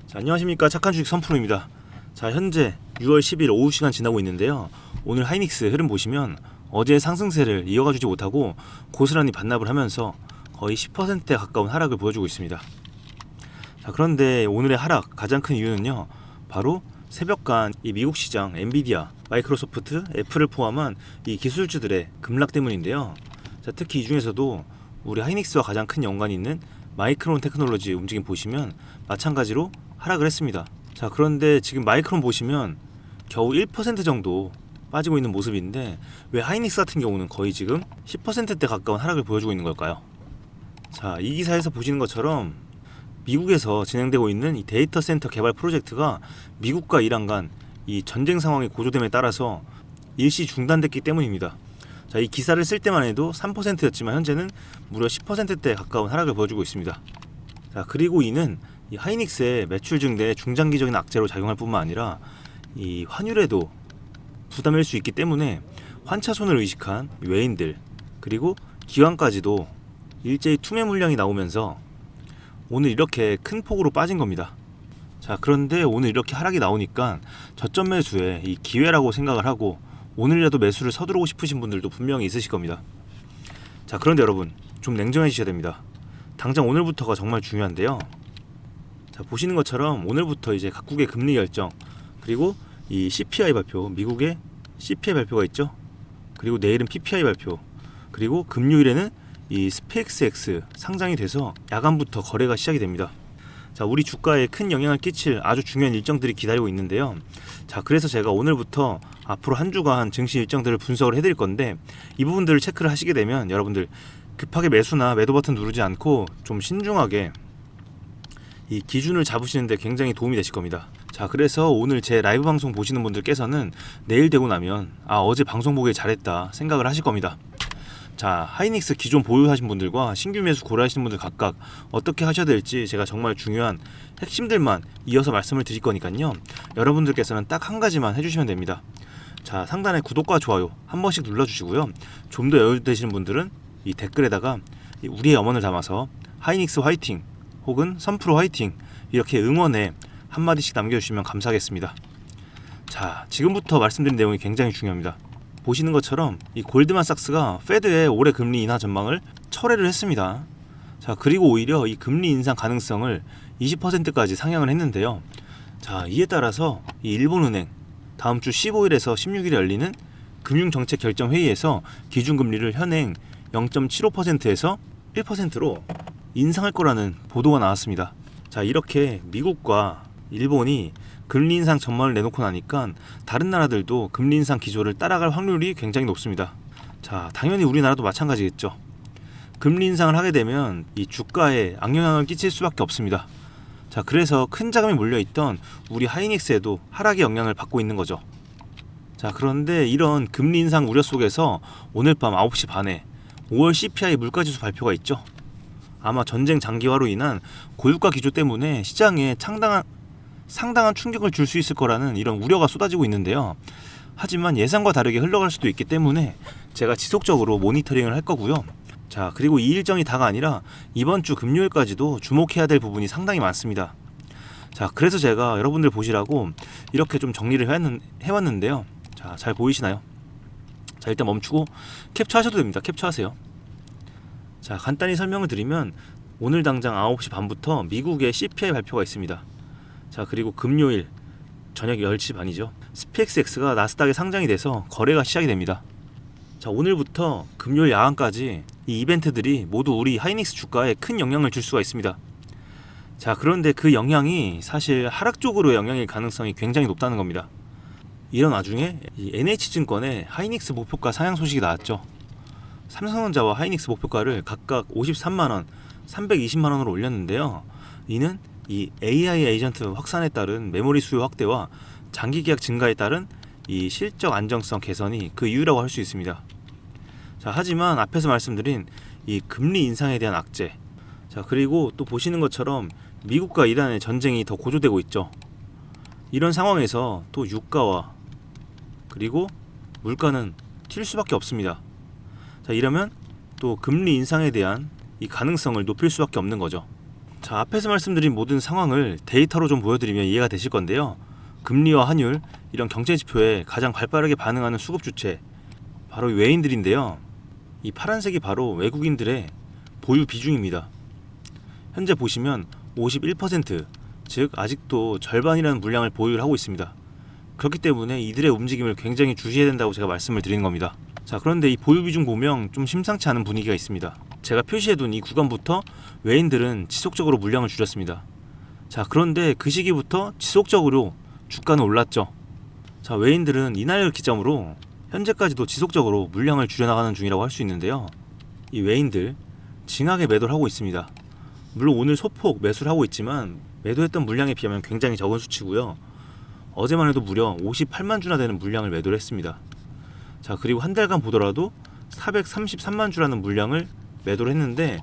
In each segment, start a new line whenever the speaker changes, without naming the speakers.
자, 안녕하십니까. 착한 주식 선프로입니다. 자, 현재 6월 10일 오후 시간 지나고 있는데요. 오늘 하이닉스 흐름 보시면 어제 상승세를 이어가주지 못하고 고스란히 반납을 하면서 거의 10%에 가까운 하락을 보여주고 있습니다. 자, 그런데 오늘의 하락 가장 큰 이유는요, 바로 새벽간 이 미국 시장 엔비디아, 마이크로소프트, 애플을 포함한 이 기술주들의 급락 때문인데요. 자, 특히 이 중에서도 우리 하이닉스와 가장 큰 연관이 있는 마이크론 테크놀로지 움직임 보시면 마찬가지로 하락을 했습니다. 자, 그런데 지금 마이크론 보시면 겨우 1% 정도 빠지고 있는 모습인데 왜 하이닉스 같은 경우는 거의 지금 10%대 가까운 하락을 보여주고 있는 걸까요? 자, 이 기사에서 보시는 것처럼 미국에서 진행되고 있는 이 데이터 센터 개발 프로젝트가 미국과 이란 간 이 전쟁 상황이 고조됨에 따라서 일시 중단됐기 때문입니다. 자, 이 기사를 쓸 때만 해도 3%였지만 현재는 무려 10%대 가까운 하락을 보여주고 있습니다. 자, 그리고 이는 이 하이닉스의 매출 증대에 중장기적인 악재로 작용할 뿐만 아니라 이 환율에도 부담일 수 있기 때문에 환차손을 의식한 외인들 그리고 기관까지도 일제히 투매 물량이 나오면서 오늘 이렇게 큰 폭으로 빠진 겁니다. 자, 그런데 오늘 이렇게 하락이 나오니까 저점 매수에 이 기회라고 생각을 하고 오늘이라도 매수를 서두르고 싶으신 분들도 분명히 있으실 겁니다. 자, 그런데 여러분 좀 냉정해지셔야 됩니다. 당장 오늘부터가 정말 중요한데요. 자, 보시는 것처럼 오늘부터 이제 각국의 금리 결정 그리고 이 CPI 발표, 미국의 CPI 발표가 있죠. 그리고 내일은 PPI 발표, 그리고 금요일에는 이 스페이스X 상장이 돼서 야간부터 거래가 시작이 됩니다. 자, 우리 주가에 큰 영향을 끼칠 아주 중요한 일정들이 기다리고 있는데요. 자, 그래서 제가 오늘부터 앞으로 한 주간 증시 일정들을 분석을 해드릴 건데 이 부분들을 체크를 하시게 되면 여러분들 급하게 매수나 매도 버튼 누르지 않고 좀 신중하게 이 기준을 잡으시는데 굉장히 도움이 되실 겁니다. 자, 그래서 오늘 제 라이브 방송 보시는 분들께서는 내일 되고 나면 어제 방송 보길 잘했다 생각을 하실 겁니다. 자, 하이닉스 기존 보유하신 분들과 신규 매수 고려하시는 분들 각각 어떻게 하셔야 될지 제가 정말 중요한 핵심들만 이어서 말씀을 드릴 거니까요. 여러분들께서는 딱 한 가지만 해주시면 됩니다. 자, 상단에 구독과 좋아요 한 번씩 눌러주시고요. 좀 더 여유 되시는 분들은 이 댓글에다가 우리의 염원을 담아서 하이닉스 화이팅 혹은 선프로 화이팅 이렇게 응원에 한마디씩 남겨주시면 감사하겠습니다. 자, 지금부터 말씀드린 내용이 굉장히 중요합니다. 보시는 것처럼 이 골드만삭스가 페드의 올해 금리 인하 전망을 철회를 했습니다. 자, 그리고 오히려 이 금리 인상 가능성을 20%까지 상향을 했는데요. 자, 이에 따라서 이 일본은행 다음 주 15일에서 16일에 열리는 금융정책결정회의에서 기준금리를 현행 0.75%에서 1%로 인상할 거라는 보도가 나왔습니다. 자, 이렇게 미국과 일본이 금리 인상 전망을 내놓고 나니까 다른 나라들도 금리 인상 기조를 따라갈 확률이 굉장히 높습니다. 자, 당연히 우리나라도 마찬가지겠죠. 금리 인상을 하게 되면 이 주가에 악영향을 끼칠 수밖에 없습니다. 자, 그래서 큰 자금이 몰려있던 우리 하이닉스에도 하락의 영향을 받고 있는 거죠. 자, 그런데 이런 금리 인상 우려 속에서 오늘 밤 9시 반에 5월 CPI 물가지수 발표가 있죠. 아마 전쟁 장기화로 인한 고유가 기조 때문에 시장에 상당한 충격을 줄 수 있을 거라는 이런 우려가 쏟아지고 있는데요. 하지만 예상과 다르게 흘러갈 수도 있기 때문에 제가 지속적으로 모니터링을 할 거고요. 자, 그리고 이 일정이 다가 아니라 이번 주 금요일까지도 주목해야 될 부분이 상당히 많습니다. 자, 그래서 제가 여러분들 보시라고 이렇게 좀 정리를 해왔는데요. 자, 잘 보이시나요? 자, 일단 멈추고 캡처하셔도 됩니다. 캡처하세요. 자, 간단히 설명을 드리면 오늘 당장 9시 반부터 미국의 CPI 발표가 있습니다. 자, 그리고 금요일 저녁 10시 반이죠. 스페이스X가 나스닥에 상장이 돼서 거래가 시작이 됩니다. 자, 오늘부터 금요일 야간까지 이 이벤트들이 모두 우리 하이닉스 주가에 큰 영향을 줄 수가 있습니다. 자, 그런데 그 영향이 사실 하락 쪽으로 영향일 가능성이 굉장히 높다는 겁니다. 이런 와중에 이 NH증권의 하이닉스 목표가 상향 소식이 나왔죠. 삼성전자와 하이닉스 목표가를 각각 53만원, 320만원으로 올렸는데요. 이는 이 AI 에이전트 확산에 따른 메모리 수요 확대와 장기 계약 증가에 따른 이 실적 안정성 개선이 그 이유라고 할 수 있습니다. 자, 하지만 앞에서 말씀드린 이 금리 인상에 대한 악재, 자, 그리고 또 보시는 것처럼 미국과 이란의 전쟁이 더 고조되고 있죠. 이런 상황에서 또 유가와 그리고 물가는 튈 수밖에 없습니다. 자, 이러면 또 금리 인상에 대한 이 가능성을 높일 수밖에 없는 거죠. 자, 앞에서 말씀드린 모든 상황을 데이터로 좀 보여드리면 이해가 되실 건데요. 금리와 환율, 이런 경제 지표에 가장 발빠르게 반응하는 수급 주체, 바로 외인들인데요. 이 파란색이 바로 외국인들의 보유 비중입니다. 현재 보시면 51%, 즉 아직도 절반이라는 물량을 보유를 하고 있습니다. 그렇기 때문에 이들의 움직임을 굉장히 주시해야 된다고 제가 말씀을 드리는 겁니다. 자, 그런데 이 보유 비중 보면 좀 심상치 않은 분위기가 있습니다. 제가 표시해둔 이 구간부터 외인들은 지속적으로 물량을 줄였습니다. 자, 그런데 그 시기부터 지속적으로 주가는 올랐죠. 자, 외인들은 이날을 기점으로 현재까지도 지속적으로 물량을 줄여나가는 중이라고 할 수 있는데요. 이 외인들 징하게 매도를 하고 있습니다. 물론 오늘 소폭 매수를 하고 있지만 매도했던 물량에 비하면 굉장히 적은 수치고요. 어제만 해도 무려 58만 주나 되는 물량을 매도를 했습니다. 자, 그리고 한 달간 보더라도 433만 주라는 물량을 매도를 했는데,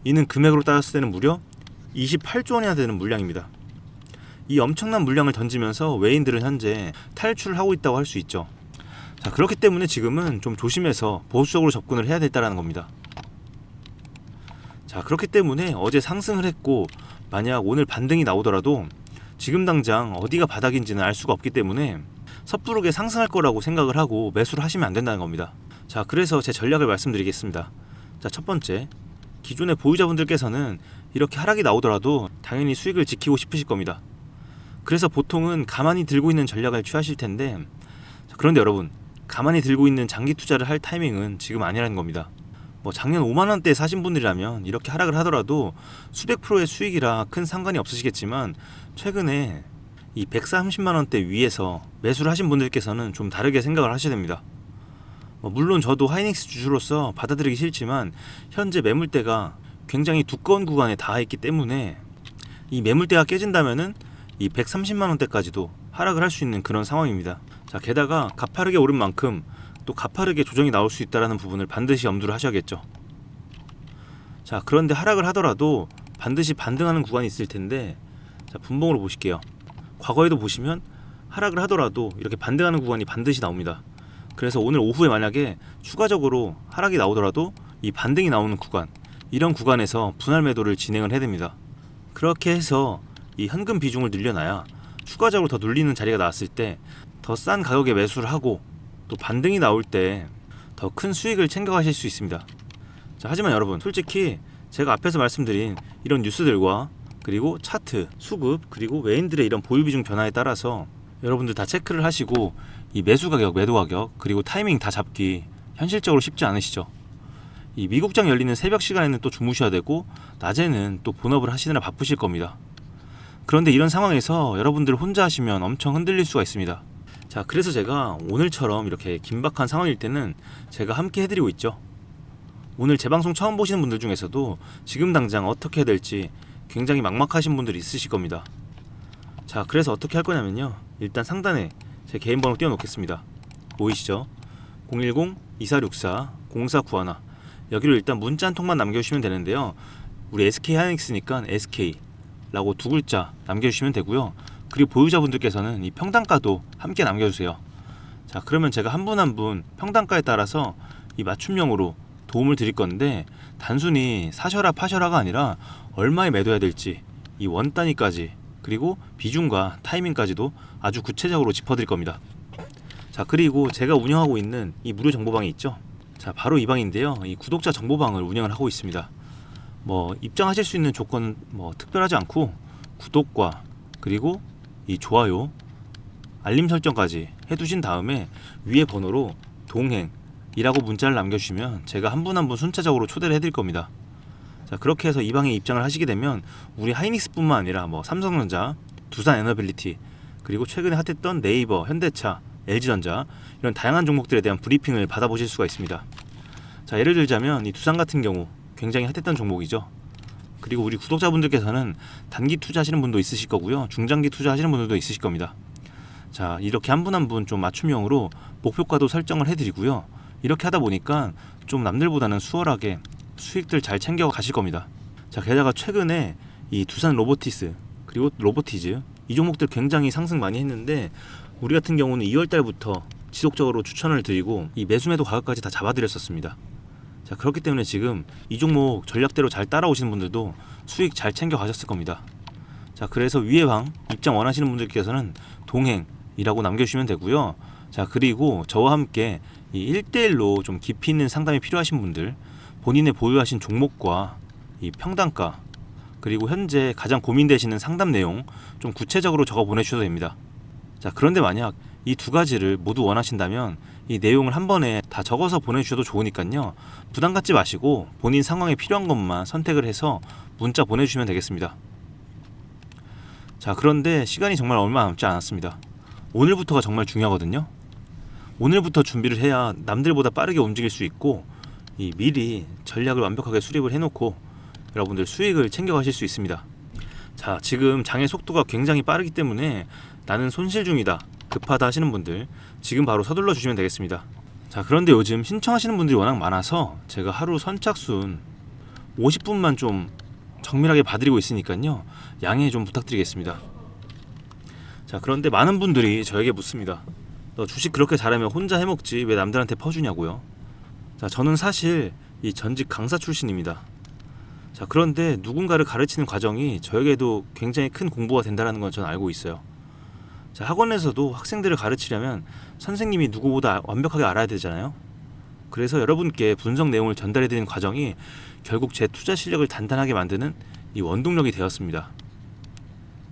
이는 금액으로 따졌을 때는 무려 28조 원이나 되는 물량입니다. 이 엄청난 물량을 던지면서 외인들은 현재 탈출을 하고 있다고 할 수 있죠. 자, 그렇기 때문에 지금은 좀 조심해서 보수적으로 접근을 해야 된다는 겁니다. 자, 그렇기 때문에 어제 상승을 했고 만약 오늘 반등이 나오더라도 지금 당장 어디가 바닥인지는 알 수가 없기 때문에 섣부르게 상승할 거라고 생각을 하고 매수를 하시면 안 된다는 겁니다. 자, 그래서 제 전략을 말씀드리겠습니다. 자, 첫 번째, 기존의 보유자분들께서는 이렇게 하락이 나오더라도 당연히 수익을 지키고 싶으실 겁니다. 그래서 보통은 가만히 들고 있는 전략을 취하실 텐데, 그런데 여러분, 가만히 들고 있는 장기 투자를 할 타이밍은 지금 아니라는 겁니다. 뭐 작년 5만원대 사신 분들이라면 이렇게 하락을 하더라도 수백 프로의 수익이라 큰 상관이 없으시겠지만, 최근에 이 130만원대 위에서 매수를 하신 분들께서는 좀 다르게 생각을 하셔야 됩니다. 물론 저도 하이닉스 주주로서 받아들이기 싫지만 현재 매물대가 굉장히 두꺼운 구간에 닿아 있기 때문에 이 매물대가 깨진다면은 이 130만원대까지도 하락을 할 수 있는 그런 상황입니다. 자, 게다가 가파르게 오른 만큼 또 가파르게 조정이 나올 수 있다는 부분을 반드시 염두를 하셔야겠죠. 자, 그런데 하락을 하더라도 반드시 반등하는 구간이 있을 텐데, 자, 분봉으로 보실게요. 과거에도 보시면 하락을 하더라도 이렇게 반등하는 구간이 반드시 나옵니다. 그래서 오늘 오후에 만약에 추가적으로 하락이 나오더라도 이 반등이 나오는 구간, 이런 구간에서 분할 매도를 진행을 해야 됩니다. 그렇게 해서 이 현금 비중을 늘려놔야 추가적으로 더 눌리는 자리가 나왔을 때 더 싼 가격에 매수를 하고 또 반등이 나올 때 더 큰 수익을 챙겨가실 수 있습니다. 자, 하지만 여러분, 솔직히 제가 앞에서 말씀드린 이런 뉴스들과 그리고 차트, 수급, 그리고 외인들의 이런 보유 비중 변화에 따라서 여러분들 다 체크를 하시고 이 매수 가격, 매도 가격, 그리고 타이밍 다 잡기 현실적으로 쉽지 않으시죠. 이 미국장 열리는 새벽 시간에는 또 주무셔야 되고 낮에는 또 본업을 하시느라 바쁘실 겁니다. 그런데 이런 상황에서 여러분들 혼자 하시면 엄청 흔들릴 수가 있습니다. 자, 그래서 제가 오늘처럼 이렇게 긴박한 상황일 때는 제가 함께 해드리고 있죠. 오늘 제 방송 처음 보시는 분들 중에서도 지금 당장 어떻게 해야 될지 굉장히 막막하신 분들이 있으실 겁니다. 자, 그래서 어떻게 할 거냐면요, 일단 상단에 제 개인 번호 띄워놓겠습니다. 보이시죠? 010-2464-0491, 여기로 일단 문자 한 통만 남겨주시면 되는데요. 우리 SK 하이닉스니까 SK 라고 두 글자 남겨주시면 되고요. 그리고 보유자분들께서는 이 평단가도 함께 남겨주세요. 자, 그러면 제가 한 분 한 분 평단가에 따라서 이 맞춤형으로 도움을 드릴 건데, 단순히 사셔라 파셔라가 아니라 얼마에 매도해야 될지 이 원 단위까지, 그리고 비중과 타이밍까지도 아주 구체적으로 짚어드릴 겁니다. 자, 그리고 제가 운영하고 있는 이 무료 정보방이 있죠. 자, 바로 이 방인데요. 이 구독자 정보방을 운영을 하고 있습니다. 입장하실 수 있는 조건은 특별하지 않고, 구독과 그리고 이 좋아요, 알림 설정까지 해두신 다음에 위에 번호로 동행이라고 문자를 남겨주시면 제가 한 분 한 분 순차적으로 초대를 해드릴 겁니다. 자, 그렇게 해서 이 방에 입장을 하시게 되면 우리 하이닉스뿐만 아니라 삼성전자, 두산에너빌리티, 그리고 최근에 핫했던 네이버, 현대차, LG전자, 이런 다양한 종목들에 대한 브리핑을 받아보실 수가 있습니다. 자, 예를 들자면 이 두산 같은 경우 굉장히 핫했던 종목이죠. 그리고 우리 구독자분들께서는 단기 투자하시는 분도 있으실 거고요, 중장기 투자하시는 분들도 있으실 겁니다. 자, 이렇게 한 분 한 분 좀 맞춤형으로 목표가도 설정을 해드리고요. 이렇게 하다 보니까 좀 남들보다는 수월하게 수익들 잘 챙겨 가실 겁니다. 자, 게다가 최근에 이 두산 로보티스, 그리고 로보티즈, 이 종목들 굉장히 상승 많이 했는데, 우리 같은 경우는 2월 달부터 지속적으로 추천을 드리고 이 매수매도 가격까지 다 잡아드렸었습니다. 자, 그렇기 때문에 지금 이 종목 전략대로 잘 따라오시는 분들도 수익 잘 챙겨 가셨을 겁니다. 자, 그래서 위의 방 입장 원하시는 분들께서는 동행이라고 남겨주시면 되고요. 자, 그리고 저와 함께 이 1대1로 좀 깊이 있는 상담이 필요하신 분들, 본인의 보유하신 종목과 이 평단가, 그리고 현재 가장 고민되시는 상담 내용 좀 구체적으로 적어 보내주셔도 됩니다. 자, 그런데 만약 이 두 가지를 모두 원하신다면 이 내용을 한 번에 다 적어서 보내주셔도 좋으니까요. 부담 갖지 마시고 본인 상황에 필요한 것만 선택을 해서 문자 보내주시면 되겠습니다. 자, 그런데 시간이 정말 얼마 남지 않았습니다. 오늘부터가 정말 중요하거든요. 오늘부터 준비를 해야 남들보다 빠르게 움직일 수 있고 이 미리 전략을 완벽하게 수립을 해놓고 여러분들 수익을 챙겨가실 수 있습니다. 자, 지금 장의 속도가 굉장히 빠르기 때문에 나는 손실 중이다, 급하다 하시는 분들 지금 바로 서둘러 주시면 되겠습니다. 자, 그런데 요즘 신청하시는 분들이 워낙 많아서 제가 하루 선착순 50분만 좀 정밀하게 봐드리고 있으니까요. 양해 좀 부탁드리겠습니다. 자, 그런데 많은 분들이 저에게 묻습니다. 너 주식 그렇게 잘하면 혼자 해먹지 왜 남들한테 퍼주냐고요. 자, 저는 사실 이 전직 강사 출신입니다. 자, 그런데 누군가를 가르치는 과정이 저에게도 굉장히 큰 공부가 된다는 건 저는 알고 있어요. 자, 학원에서도 학생들을 가르치려면 선생님이 누구보다 완벽하게 알아야 되잖아요. 그래서 여러분께 분석 내용을 전달해드리는 과정이 결국 제 투자 실력을 단단하게 만드는 이 원동력이 되었습니다.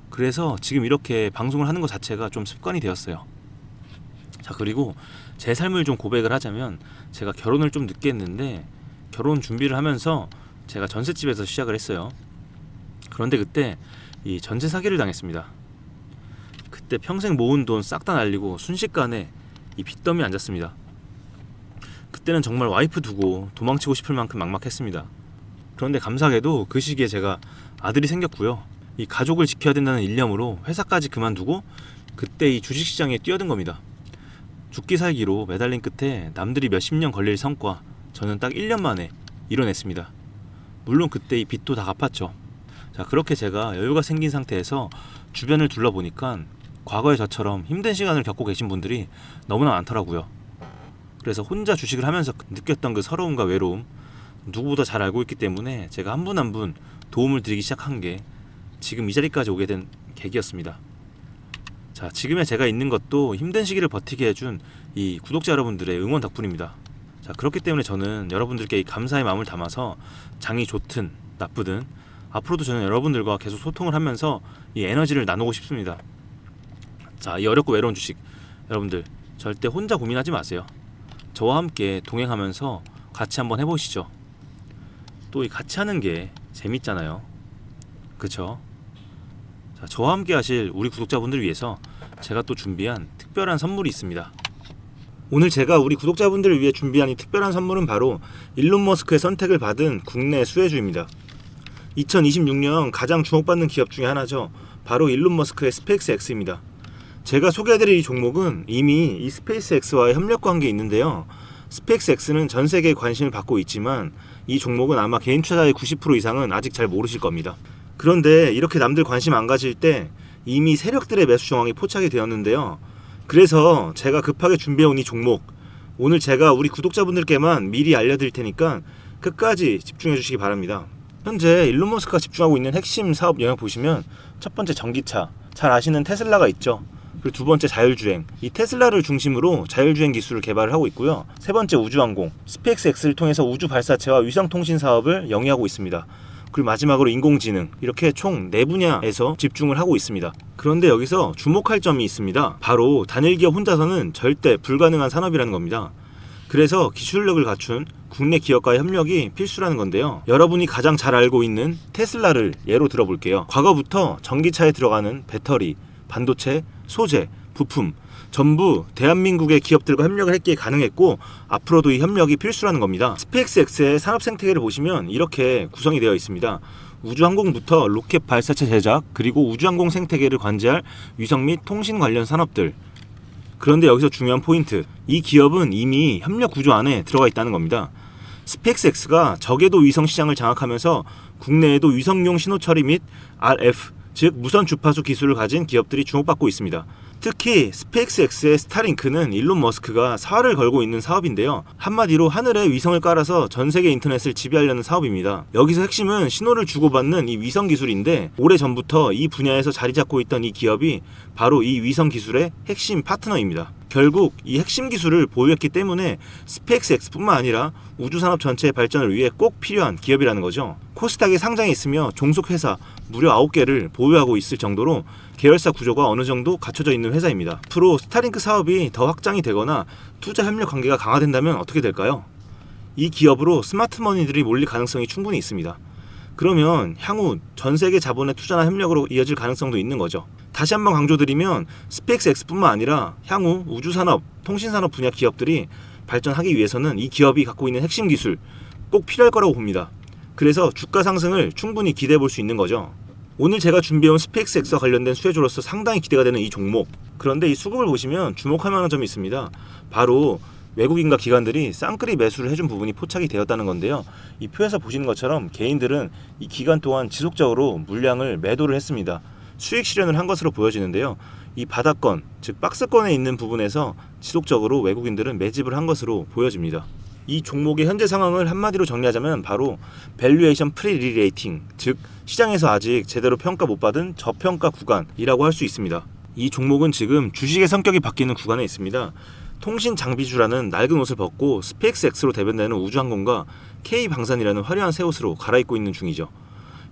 그래서 지금 이렇게 방송을 하는 것 자체가 좀 습관이 되었어요. 자, 그리고 제 삶을 좀 고백을 하자면 제가 결혼을 좀 늦게 했는데 결혼 준비를 하면서 제가 전셋집에서 시작을 했어요. 그런데 그때 이 전세 사기를 당했습니다. 그때 평생 모은 돈 싹 다 날리고 순식간에 이 빚더미에 앉았습니다. 그때는 정말 와이프 두고 도망치고 싶을 만큼 막막했습니다. 그런데 감사하게도 그 시기에 제가 아들이 생겼고요. 이 가족을 지켜야 된다는 일념으로 회사까지 그만두고 그때 이 주식시장에 뛰어든 겁니다. 죽기 살기로 매달린 끝에 남들이 몇십 년 걸릴 성과 저는 딱 1년 만에 이뤄냈습니다. 물론 그때 이 빚도 다 갚았죠. 자, 그렇게 제가 여유가 생긴 상태에서 주변을 둘러보니까 과거에 저처럼 힘든 시간을 겪고 계신 분들이 너무나 많더라고요. 그래서 혼자 주식을 하면서 느꼈던 그 서러움과 외로움 누구보다 잘 알고 있기 때문에 제가 한 분 한 분 도움을 드리기 시작한 게 지금 이 자리까지 오게 된 계기였습니다. 자, 지금의 제가 있는 것도 힘든 시기를 버티게 해준 이 구독자 여러분들의 응원 덕분입니다. 자, 그렇기 때문에 저는 여러분들께 이 감사의 마음을 담아서 장이 좋든 나쁘든 앞으로도 저는 여러분들과 계속 소통을 하면서 이 에너지를 나누고 싶습니다. 자, 이 어렵고 외로운 주식 여러분들 절대 혼자 고민하지 마세요. 저와 함께 동행하면서 같이 한번 해보시죠. 또 이 같이 하는 게 재밌잖아요. 그쵸? 자, 저와 함께 하실 우리 구독자분들을 위해서 제가 또 준비한 특별한 선물이 있습니다. 오늘 제가 우리 구독자분들을 위해 준비한 이 특별한 선물은 바로 일론 머스크의 선택을 받은 국내 수혜주입니다. 2026년 가장 주목받는 기업 중에 하나죠. 바로 일론 머스크의 스페이스X입니다. 제가 소개해드릴 이 종목은 이미 이 스페이스X와의 협력 관계에 있는데요. 스페이스X는 전 세계에 관심을 받고 있지만 이 종목은 아마 개인 투자자의 90% 이상은 아직 잘 모르실 겁니다. 그런데 이렇게 남들 관심 안 가질 때 이미 세력들의 매수 정황이 포착이 되었는데요. 그래서 제가 급하게 준비해온 이 종목 오늘 제가 우리 구독자분들께만 미리 알려드릴 테니까 끝까지 집중해 주시기 바랍니다. 현재 일론 머스크가 집중하고 있는 핵심 사업 영역 보시면 첫 번째 전기차, 잘 아시는 테슬라가 있죠. 그리고 두 번째 자율주행, 이 테슬라를 중심으로 자율주행 기술을 개발을 하고 있고요. 세 번째 우주항공, 스페이스X를 통해서 우주 발사체와 위성통신 사업을 영위하고 있습니다. 그리고 마지막으로 인공지능, 이렇게 총 4분야에서 집중을 하고 있습니다. 그런데 여기서 주목할 점이 있습니다. 바로 단일 기업 혼자서는 절대 불가능한 산업이라는 겁니다. 그래서 기술력을 갖춘 국내 기업과의 협력이 필수라는 건데요. 여러분이 가장 잘 알고 있는 테슬라를 예로 들어볼게요. 과거부터 전기차에 들어가는 배터리, 반도체, 소재, 부품 전부 대한민국의 기업들과 협력을 했기에 가능했고 앞으로도 이 협력이 필수라는 겁니다. 스페이스X의 산업 생태계를 보시면 이렇게 구성이 되어 있습니다. 우주항공부터 로켓 발사체 제작, 그리고 우주항공 생태계를 관제할 위성 및 통신 관련 산업들. 그런데 여기서 중요한 포인트, 이 기업은 이미 협력 구조 안에 들어가 있다는 겁니다. 스페이스X가 저궤도 위성 시장을 장악하면서 국내에도 위성용 신호 처리 및 RF, 즉 무선 주파수 기술을 가진 기업들이 주목받고 있습니다. 특히 스페이스X의 스타링크는 일론 머스크가 사활을 걸고 있는 사업인데요. 한마디로 하늘에 위성을 깔아서 전 세계 인터넷을 지배하려는 사업입니다. 여기서 핵심은 신호를 주고받는 이 위성 기술인데, 오래전부터 이 분야에서 자리 잡고 있던 이 기업이 바로 이 위성 기술의 핵심 파트너입니다. 결국 이 핵심 기술을 보유했기 때문에 스페이스X뿐만 아니라 우주산업 전체의 발전을 위해 꼭 필요한 기업이라는 거죠. 코스닥에 상장해 있으며 종속회사 무려 9개를 보유하고 있을 정도로 계열사 구조가 어느 정도 갖춰져 있는 회사입니다. 앞으로 스타링크 사업이 더 확장이 되거나 투자 협력 관계가 강화된다면 어떻게 될까요? 이 기업으로 스마트머니들이 몰릴 가능성이 충분히 있습니다. 그러면 향후 전 세계 자본의 투자나 협력으로 이어질 가능성도 있는 거죠. 다시 한번 강조드리면 스페이스X뿐만 아니라 향후 우주산업, 통신산업 분야 기업들이 발전하기 위해서는 이 기업이 갖고 있는 핵심 기술 꼭 필요할 거라고 봅니다. 그래서 주가 상승을 충분히 기대해 볼 수 있는 거죠. 오늘 제가 준비해온 스페이스X와 관련된 수혜주로서 상당히 기대가 되는 이 종목. 그런데 이 수급을 보시면 주목할 만한 점이 있습니다. 바로 외국인과 기관들이 쌍끌이 매수를 해준 부분이 포착이 되었다는 건데요. 이 표에서 보시는 것처럼 개인들은 이 기간 동안 지속적으로 물량을 매도를 했습니다. 수익 실현을 한 것으로 보여지는데요. 이 바닥권, 즉 박스권에 있는 부분에서 지속적으로 외국인들은 매집을 한 것으로 보여집니다. 이 종목의 현재 상황을 한마디로 정리하자면 바로 밸류에이션 프리리레이팅, 즉 시장에서 아직 제대로 평가 못 받은 저평가 구간이라고 할 수 있습니다. 이 종목은 지금 주식의 성격이 바뀌는 구간에 있습니다. 통신 장비주라는 낡은 옷을 벗고 스페이스X로 대변되는 우주항공과 K방산이라는 화려한 새 옷으로 갈아입고 있는 중이죠.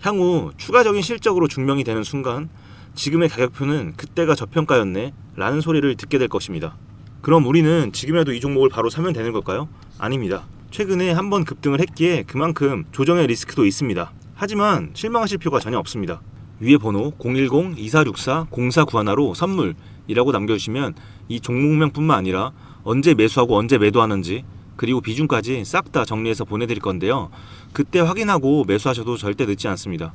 향후 추가적인 실적으로 증명이 되는 순간 지금의 가격표는 그때가 저평가였네 라는 소리를 듣게 될 것입니다. 그럼 우리는 지금이라도 이 종목을 바로 사면 되는 걸까요? 아닙니다. 최근에 한번 급등을 했기에 그만큼 조정의 리스크도 있습니다. 하지만 실망하실 필요가 전혀 없습니다. 위에 번호 010-2464-0491로 선물이라고 남겨주시면 이 종목명뿐만 아니라 언제 매수하고 언제 매도하는지 그리고 비중까지 싹 다 정리해서 보내드릴 건데요. 그때 확인하고 매수하셔도 절대 늦지 않습니다.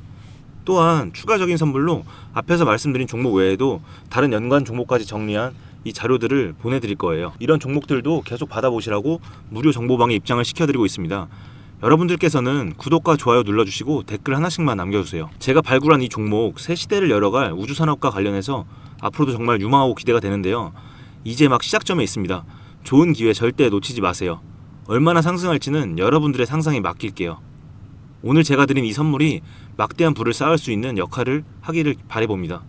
또한 추가적인 선물로 앞에서 말씀드린 종목 외에도 다른 연관 종목까지 정리한 이 자료들을 보내드릴 거예요. 이런 종목들도 계속 받아보시라고 무료 정보방에 입장을 시켜드리고 있습니다. 여러분들께서는 구독과 좋아요 눌러주시고 댓글 하나씩만 남겨주세요. 제가 발굴한 이 종목 새 시대를 열어갈 우주산업과 관련해서 앞으로도 정말 유망하고 기대가 되는데요. 이제 막 시작점에 있습니다. 좋은 기회 절대 놓치지 마세요. 얼마나 상승할지는 여러분들의 상상에 맡길게요. 오늘 제가 드린 이 선물이 막대한 부를 쌓을 수 있는 역할을 하기를 바라봅니다.